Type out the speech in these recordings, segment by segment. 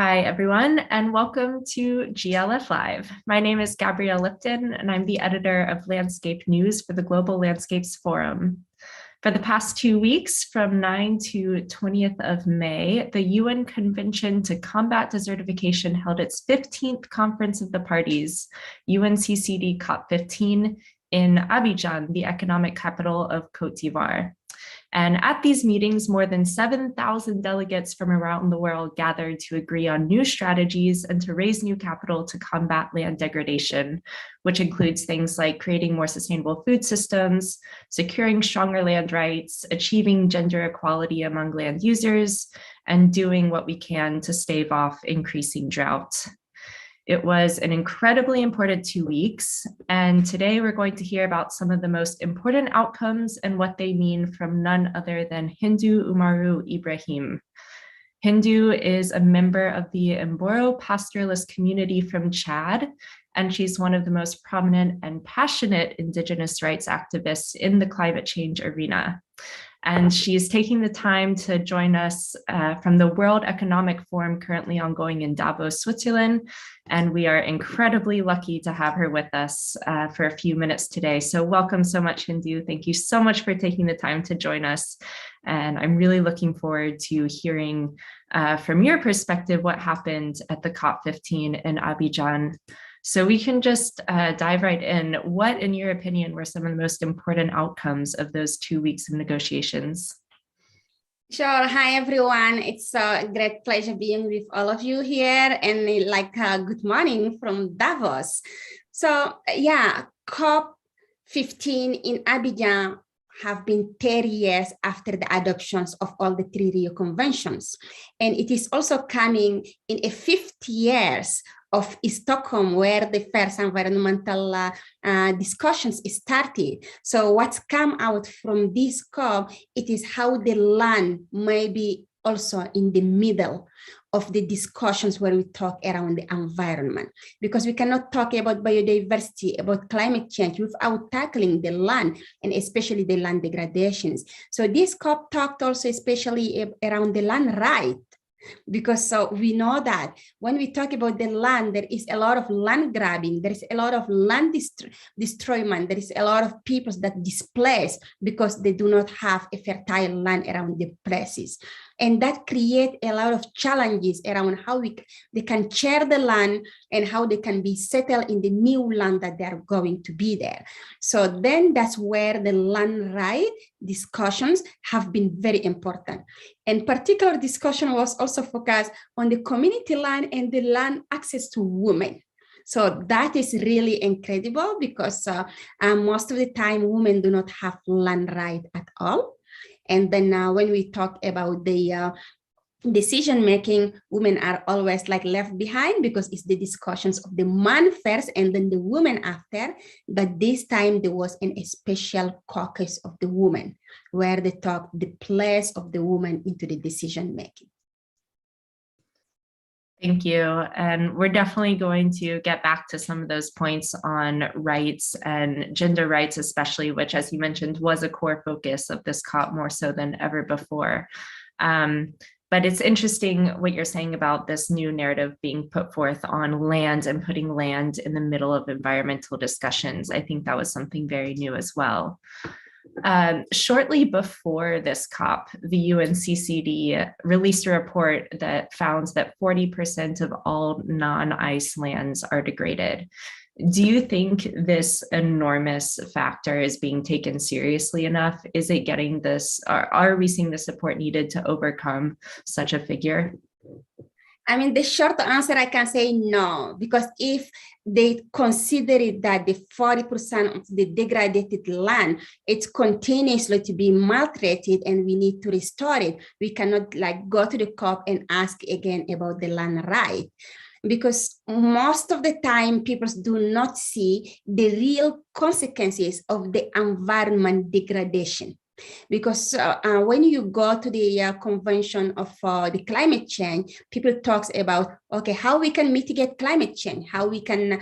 Hi, everyone, and welcome to GLF Live. My name is Gabrielle Lipton, and I'm the editor of Landscape News for the Global Landscapes Forum. For the past 2 weeks, from 9 to 20th of May, the UN Convention to Combat Desertification held its 15th Conference of the Parties, UNCCD COP15, in Abidjan, the economic capital of Côte d'Ivoire. And at these meetings, more than 7,000 delegates from around the world gathered to agree on new strategies and to raise new capital to combat land degradation, which includes things like creating more sustainable food systems, securing stronger land rights, achieving gender equality among land users, and doing what we can to stave off increasing drought. It was an incredibly important 2 weeks, and today we're going to hear about some of the most important outcomes and what they mean from none other than Hindou Oumarou Ibrahim. Hindou is a member of the Oumarou pastoralist community from Chad, and she's one of the most prominent and passionate Indigenous rights activists in the climate change arena. And she's taking the time to join us from the World Economic Forum currently ongoing in Davos, Switzerland. And we are incredibly lucky to have her with us for a few minutes today. So welcome so much, Hindou. Thank you so much for taking the time to join us. And I'm really looking forward to hearing from your perspective what happened at the COP15 in Abidjan. So we can just dive right in. What, in your opinion, were some of the most important outcomes of those 2 weeks of negotiations? Sure. Hi, everyone. It's a great pleasure being with all of you here, and good morning from Davos. So yeah, COP15 in Abidjan have been 30 years after the adoptions of all the 3 Rio Conventions. And it is also coming in a 50 years of Stockholm, where the first environmental discussions started. So what's come out from this COP, it is how the land may be also in the middle of the discussions where we talk around the environment, because we cannot talk about biodiversity, about climate change without tackling the land, and especially the land degradations. So this COP talked also especially around the land right, because we know that when we talk about the land, there is a lot of land grabbing, there is a lot of land destroyment, there is a lot of people that displaced because they do not have a fertile land around the places. And that creates a lot of challenges around how they can share the land and how they can be settled in the new land that they are going to be there. So then that's where the land right discussions have been very important. And particular discussion was also focused on the community land and the land access to women. So that is really incredible, because most of the time women do not have land right at all. And then when we talk about the decision-making, women are always left behind, because it's the discussions of the man first and then the women after. But this time there was a special caucus of the women, where they talk the place of the woman into the decision-making. Thank you. And we're definitely going to get back to some of those points on rights and gender rights, especially, which, as you mentioned, was a core focus of this COP more so than ever before. But it's interesting what you're saying about this new narrative being put forth on land and putting land in the middle of environmental discussions. I think that was something very new as well. Shortly before this COP, the UNCCD released a report that found that 40% of all non-ice lands are degraded. Do you think this enormous factor is being taken seriously enough? Is it getting this, are we seeing the support needed to overcome such a figure? I mean, the short answer, I can say no, because if they consider it that the 40% of the degraded land, it's continuously to be maltreated and we need to restore it, we cannot go to the COP and ask again about the land right. Because most of the time people do not see the real consequences of the environment degradation. Because when you go to the convention of the climate change, people talks about, okay, how we can mitigate climate change, how we can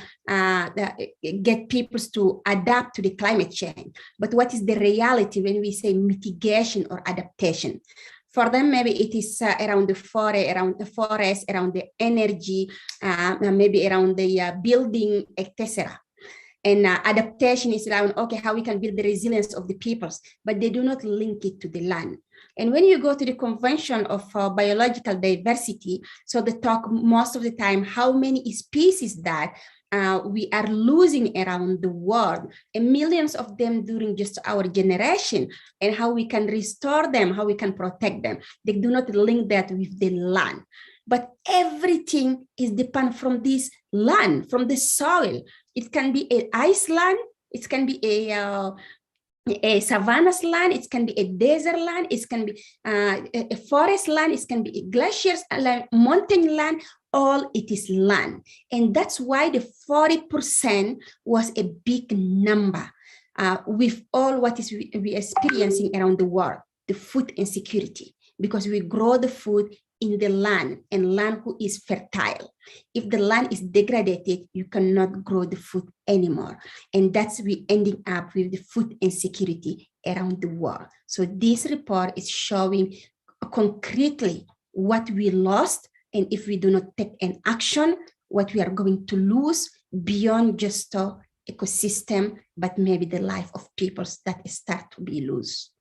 get people to adapt to the climate change. But what is the reality when we say mitigation or adaptation? For them, maybe it is around the forest, around the energy, maybe around the building, etc. And adaptation is around, okay, how we can build the resilience of the peoples, but they do not link it to the land. And when you go to the Convention of Biological Diversity, so they talk most of the time how many species that we are losing around the world, and millions of them during just our generation, and how we can restore them, how we can protect them. They do not link that with the land. But everything is dependent from this land, from the soil. It can be an ice land, it can be a savanna land, it can be a desert land, it can be a forest land, it can be a glaciers land, mountain land, all it is land. And that's why the 40% was a big number with all what is we experiencing around the world, the food insecurity, because we grow the food in the land, and land who is fertile. If the land is degraded, you cannot grow the food anymore. And that's we ending up with the food insecurity around the world. So this report is showing concretely what we lost, and if we do not take an action, what we are going to lose beyond just the ecosystem, but maybe the life of peoples that start to be lost.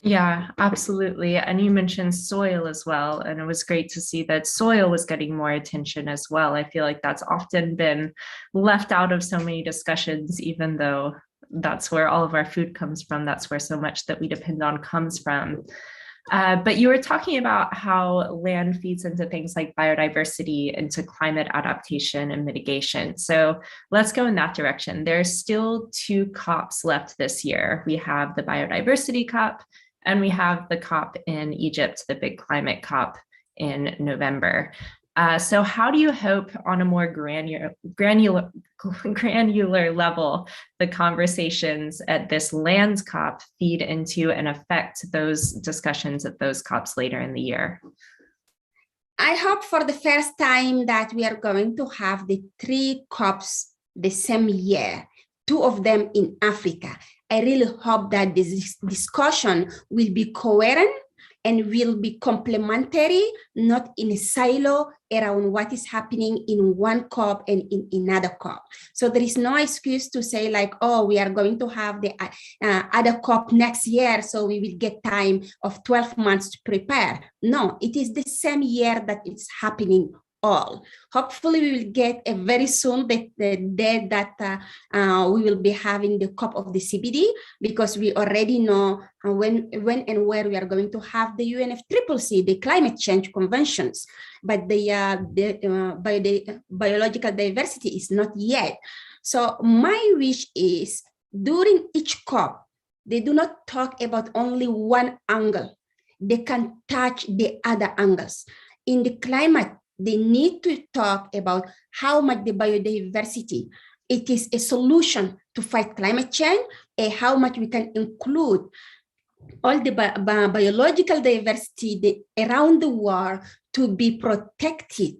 Yeah, absolutely. And you mentioned soil as well. And it was great to see that soil was getting more attention as well. I feel like that's often been left out of so many discussions, even though that's where all of our food comes from. That's where so much that we depend on comes from. But you were talking about how land feeds into things like biodiversity, into climate adaptation and mitigation. So let's go in that direction. There's still 2 COPs left this year. We have the Biodiversity COP, and we have the COP in Egypt, the big climate COP in November. So how do you hope on a more granular level, the conversations at this lands COP feed into and affect those discussions at those COPs later in the year? I hope for the first time that we are going to have the 3 COPs the same year, 2 of them in Africa. I really hope that this discussion will be coherent and will be complementary, not in a silo around what is happening in one COP and in another COP. So there is no excuse to say like, oh, we are going to have the other COP next year, so we will get time of 12 months to prepare. No, it is the same year that it's happening all. Hopefully we will get a very soon the day that we will be having the COP of the CBD, because we already know when and where we are going to have the UNFCCC, the climate change conventions, but the biological diversity is not yet. So my wish is during each COP, they do not talk about only one angle. They can touch the other angles. In the climate, they need to talk about how much the biodiversity, it is a solution to fight climate change, and how much we can include all the biological diversity around the world to be protected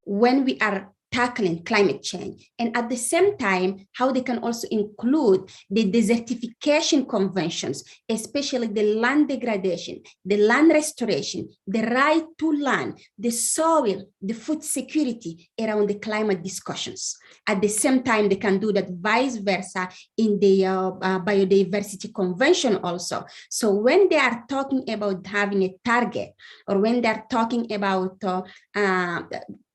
when we are tackling climate change. And at the same time, how they can also include the desertification conventions, especially the land degradation, the land restoration, the right to land, the soil, the food security around the climate discussions. At the same time, they can do that vice versa in the biodiversity convention also. So when they are talking about having a target, or when they're talking about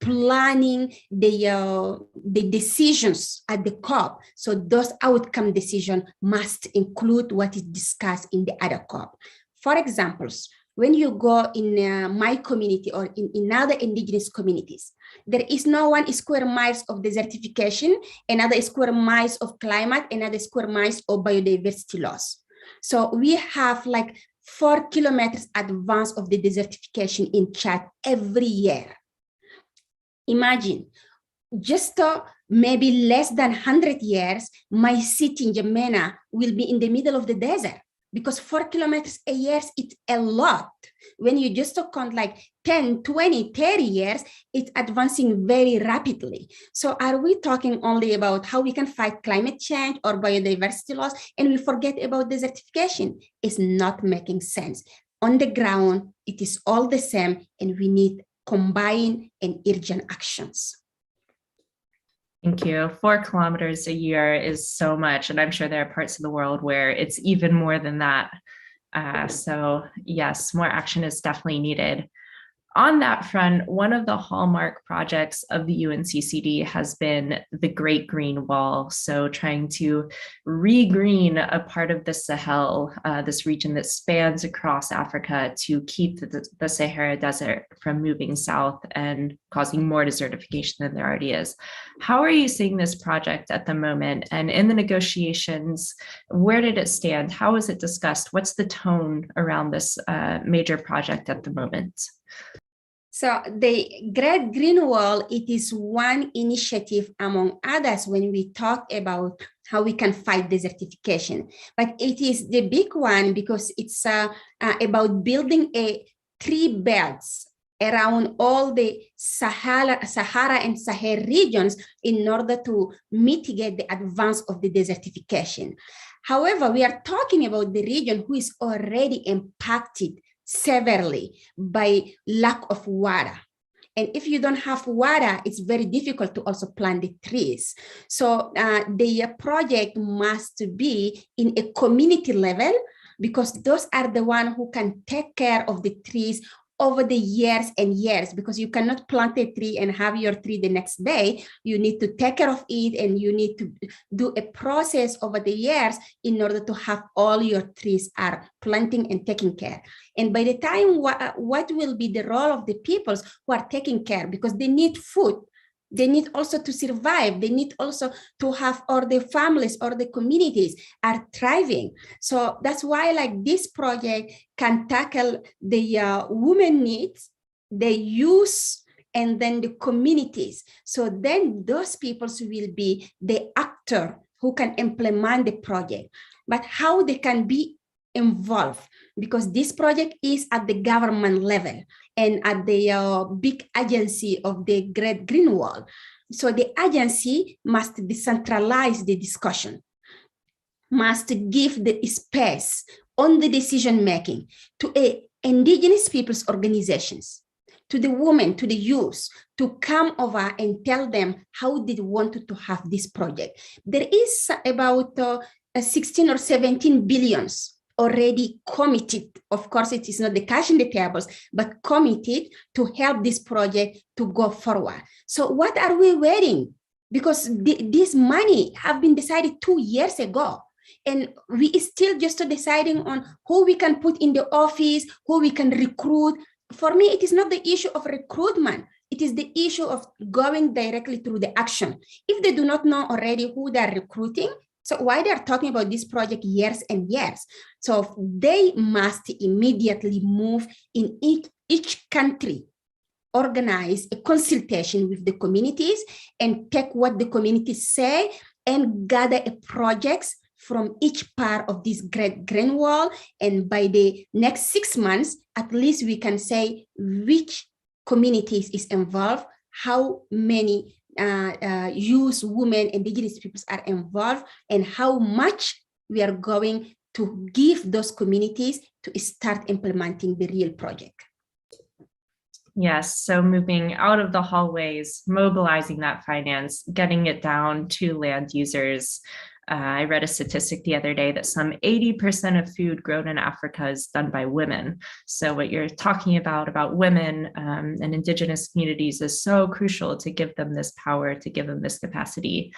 planning the decisions at the COP, so those outcome decisions must include what is discussed in the other COP. For examples, when you go in my community or in other indigenous communities, there is no 1 square miles of desertification, another square miles of climate, another square miles of biodiversity loss. So we have like 4 kilometers advance of the desertification in Chad every year. Imagine, just maybe less than 100 years, my city in Jamena will be in the middle of the desert, because 4 kilometers a year, it's a lot. When you just count like 10, 20, 30 years, it's advancing very rapidly. So are we talking only about how we can fight climate change or biodiversity loss, and we forget about desertification? It's not making sense. on the ground, it is all the same, and we need combined and urgent actions. Thank you. 4 kilometers a year is so much, and I'm sure there are parts of the world where it's even more than that. So yes, more action is definitely needed. On that front, one of the hallmark projects of the UNCCD has been the Great Green Wall. So trying to regreen a part of the Sahel, this region that spans across Africa, to keep the Sahara Desert from moving south and causing more desertification than there already is. How are you seeing this project at the moment? And in the negotiations, where did it stand? How is it discussed? What's the tone around this major project at the moment? So the Great Green Wall, it is one initiative among others when we talk about how we can fight desertification. But it is the big one because it's about building a tree belts around all the Sahara and Sahel regions in order to mitigate the advance of the desertification. However, we are talking about the region who is already impacted severely by lack of water. And if you don't have water, it's very difficult to also plant the trees. So the project must be in a community level, because those are the ones who can take care of the trees over the years and years, because you cannot plant a tree and have your tree the next day. You need to take care of it, and you need to do a process over the years in order to have all your trees are planting and taking care. And by the time, what will be the role of the peoples who are taking care, because they need food. They need also to survive. They need also to have, or the families or the communities are thriving. So that's why like this project can tackle the women needs, the youth, and then the communities. So then those peoples will be the actor who can implement the project. But how they can be involved, because this project is at the government level and at the big agency of the Great Green Wall. So the agency must decentralize the discussion, must give the space on the decision making to indigenous people's organizations, to the women, to the youth, to come over and tell them how they wanted to have this project. There is about 16 or 17 billions already committed. Of course, it is not the cash in the tables, but committed to help this project to go forward. So what are we waiting? Because this money have been decided 2 years ago. And we still just deciding on who we can put in the office, who we can recruit. For me, it is not the issue of recruitment. It is the issue of going directly through the action. If they do not know already who they're recruiting, so why they're talking about this project years and years? So they must immediately move in each country, organize a consultation with the communities and take what the communities say and gather a projects from each part of this Great Green Wall. And by the next 6 months, at least we can say which communities is involved, how many youth, women, indigenous peoples are involved, and how much we are going to give those communities to start implementing the real project. Yes, so moving out of the hallways, mobilizing that finance, getting it down to land users. I read a statistic the other day that some 80% of food grown in Africa is done by women. So what you're talking about women and indigenous communities is so crucial to give them this power, to give them this capacity.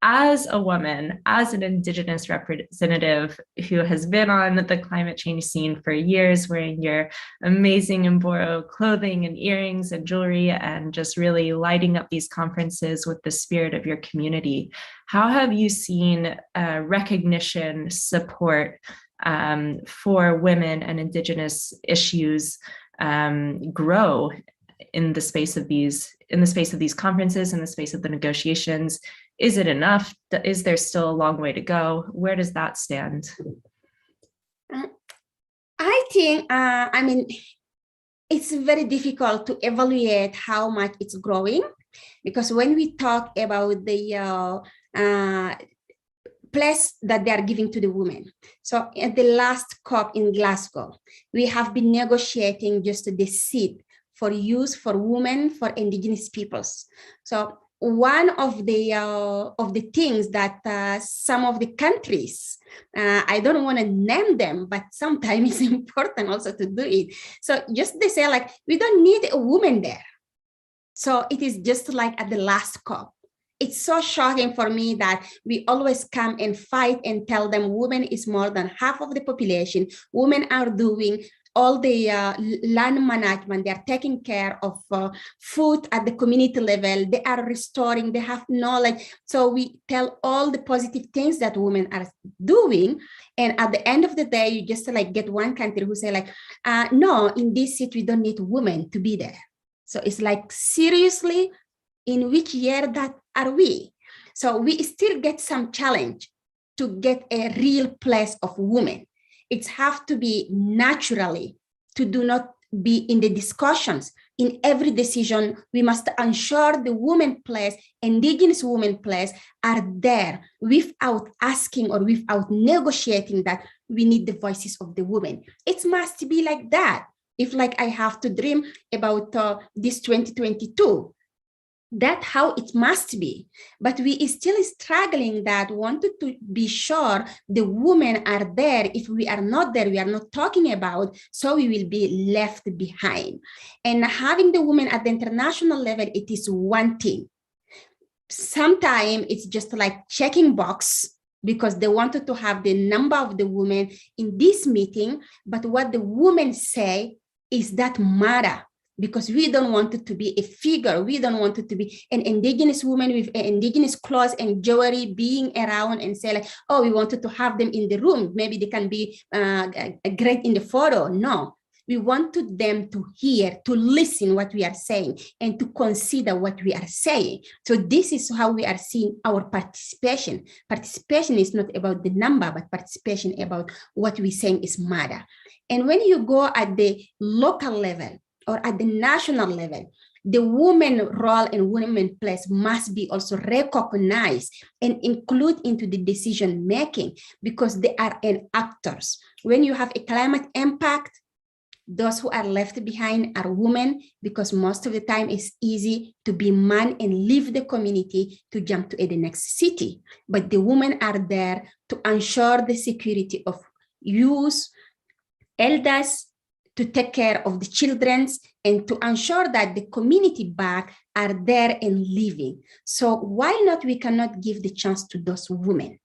As a woman, as an indigenous representative who has been on the climate change scene for years, wearing your amazing Oumarou clothing and earrings and jewelry, and just really lighting up these conferences with the spirit of your community, how have you seen recognition, support for women and indigenous issues grow in the space of these conferences, in the space of the negotiations? Is it enough? Is there still a long way to go? Where does that stand? I think, I mean, it's very difficult to evaluate how much it's growing, because when we talk about the place that they are giving to the women. So at the last COP in Glasgow, we have been negotiating just the seat for use for women, for indigenous peoples. So one of the things that some of the countries, I don't want to name them, but sometimes it's important also to do it. So just they say like, we don't need a woman there. So it is just like at the last COP. It's so shocking for me that we always come and fight and tell them women is more than half of the population. Women are doing all the land management. They are taking care of food at the community level. They are restoring, they have knowledge. So we tell all the positive things that women are doing. And at the end of the day, you just like get one country who say like, no, in this seat, we don't need women to be there. So it's like, seriously, in which year that are we? So we still get some challenge to get a real place of women. It have to be naturally, to do not be in the discussions. In every decision, we must ensure the women place, indigenous women place are there without asking or without negotiating that we need the voices of the women. It must be like that. If like I have to dream about this 2022, that's how it must be. But we is still struggling that wanted to be sure the women are there. If we are not there, we are not talking about, so we will be left behind. And having the women at the international level, it is one thing. Sometimes it's just like checking box because they wanted to have the number of the women in this meeting, but what the women say is that matter. Because we don't want it to be a figure. We don't want it to be an indigenous woman with indigenous clothes and jewelry being around and say like, oh, we wanted to have them in the room. Maybe they can be great in the photo. No, we wanted them to hear, to listen what we are saying and to consider what we are saying. So this is how we are seeing our participation. Participation is not about the number, but participation about what we're saying is matter. And when you go at the local level, or at the national level, the woman role and women place must be also recognized and included into the decision making because they are actors. When you have a climate impact, those who are left behind are women because most of the time it's easy to be man and leave the community to jump to the next city. But the women are there to ensure the security of youth, elders, to take care of the children and to ensure that the community back are there and living. So why not we cannot give the chance to those women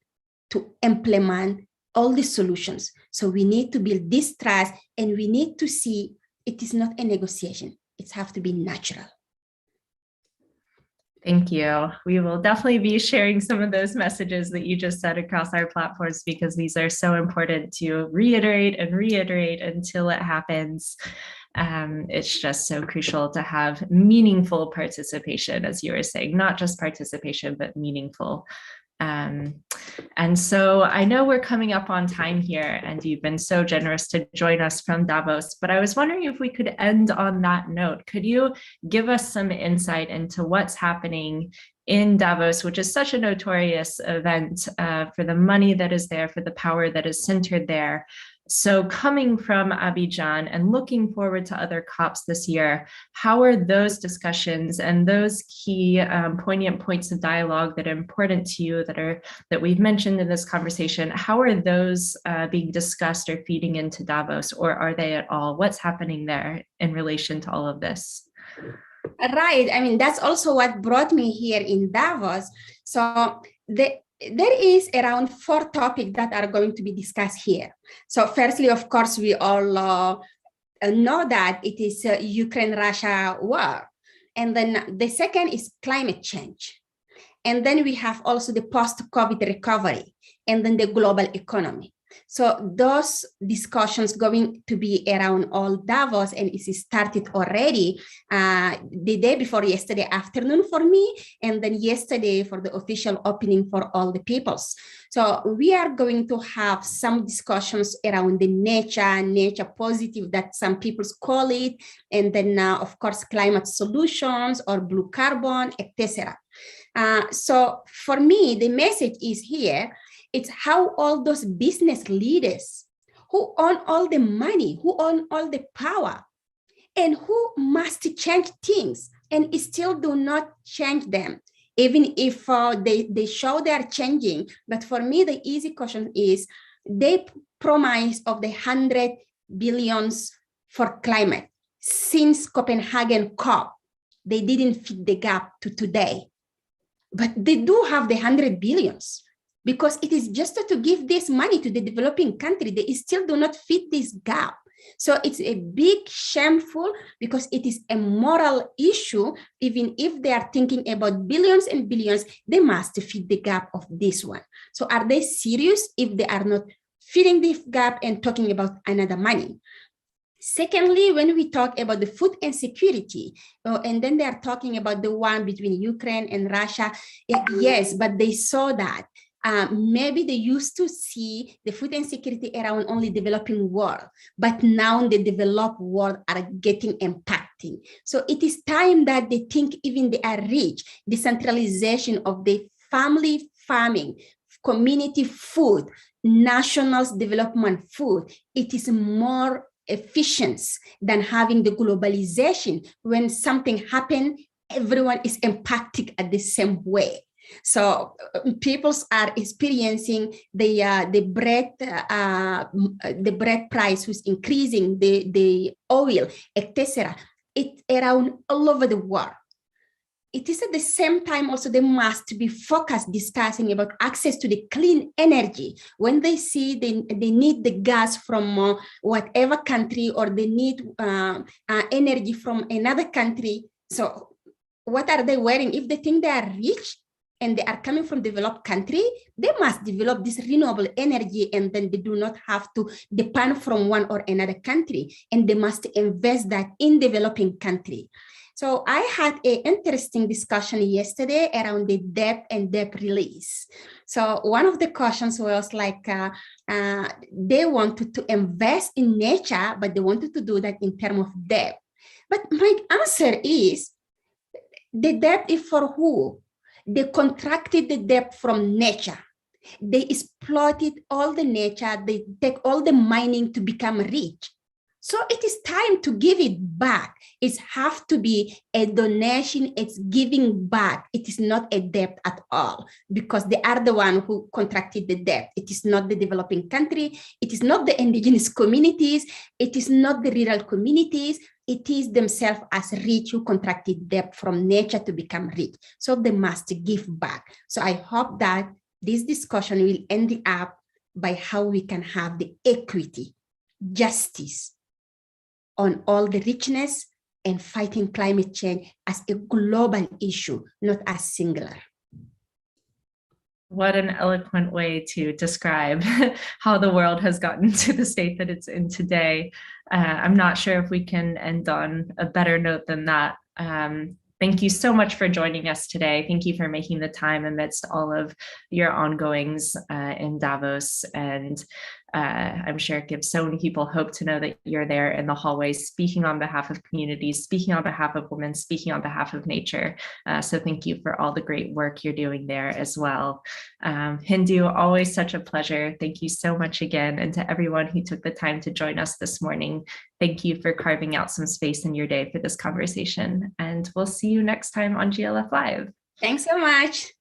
to implement all the solutions? So we need to build this trust and we need to see it is not a negotiation. It has to be natural. Thank you. We will definitely be sharing some of those messages that you just said across our platforms because these are so important to reiterate and reiterate until it happens. It's just so crucial to have meaningful participation, as you were saying, not just participation, but meaningful. And so I know we're coming up on time here and you've been so generous to join us from Davos, but I was wondering if we could end on that note. Could you give us some insight into what's happening in Davos, which is such a notorious event for the money that is there, for the power that is centered there? So coming from Abidjan and looking forward to other COPs this year, how are those discussions and those key poignant points of dialogue that are important to you that we've mentioned in this conversation, how are those being discussed or feeding into Davos, or are they at all? What's happening there in relation to all of this? Right. I mean, that's also what brought me here in Davos. So there is around 4 topics that are going to be discussed here. So firstly, of course, we all know that it is Ukraine-Russia war. And then the second is climate change. And then we have also the post-COVID recovery and then the global economy. So those discussions going to be around all Davos, and it started already the day before yesterday afternoon for me, and then yesterday for the official opening for all the peoples. So we are going to have some discussions around the nature positive that some people call it, and then of course climate solutions or blue carbon, etc. So for me, the message is here. It's how all those business leaders who own all the money, who own all the power, and who must change things and still do not change them, even if they show they are changing. But for me, the easy question is, they promise of the 100 billions for climate. Since Copenhagen COP, they didn't fit the gap to today. But they do have the 100 billions because it is just to give this money to the developing country. They still do not fit this gap. So it's a big shameful because it is a moral issue. Even if they are thinking about billions and billions, they must fit the gap of this one. So are they serious if they are not filling this gap and talking about another money? Secondly, when we talk about the food insecurity, and then they are talking about the one between Ukraine and Russia, yes, but they saw that. Maybe they used to see the food insecurity around only developing world, but now the developed world are getting impacting. So it is time that they think even they are rich, decentralization of the family farming, community food, national development food, it is more efficient than having the globalization. When something happens, everyone is impacted at the same way. So people are experiencing the bread price was increasing, the oil, etc. It's around all over the world. It is at the same time also they must be focused discussing about access to the clean energy. When they see they need the gas from whatever country, or they need energy from another country. So what are they wearing? If they think they are rich and they are coming from developed country, they must develop this renewable energy, and then they do not have to depend from one or another country, and they must invest that in developing country. So I had an interesting discussion yesterday around the debt and debt release. So one of the questions was like, they wanted to invest in nature, but they wanted to do that in terms of debt. But my answer is, the debt is for who? They contracted the debt from nature. They exploited all the nature. They take all the mining to become rich. So it is time to give it back. It has to be a donation. It's giving back. It is not a debt at all, because they are the one who contracted the debt. It is not the developing country. It is not the indigenous communities. It is not the rural communities. It is themselves as rich who contracted debt from nature to become rich. So they must give back. So I hope that this discussion will end up by how we can have the equity, justice on all the richness, and fighting climate change as a global issue, not as singular. What an eloquent way to describe how the world has gotten to the state that it's in today. I'm not sure if we can end on a better note than that. Thank you so much for joining us today. Thank you for making the time amidst all of your ongoings in Davos. And I'm sure it gives so many people hope to know that you're there in the hallways, speaking on behalf of communities, speaking on behalf of women, speaking on behalf of nature. So thank you for all the great work you're doing there as well. Hindou, always such a pleasure. Thank you so much again. And to everyone who took the time to join us this morning, thank you for carving out some space in your day for this conversation. And we'll see you next time on GLF Live. Thanks so much.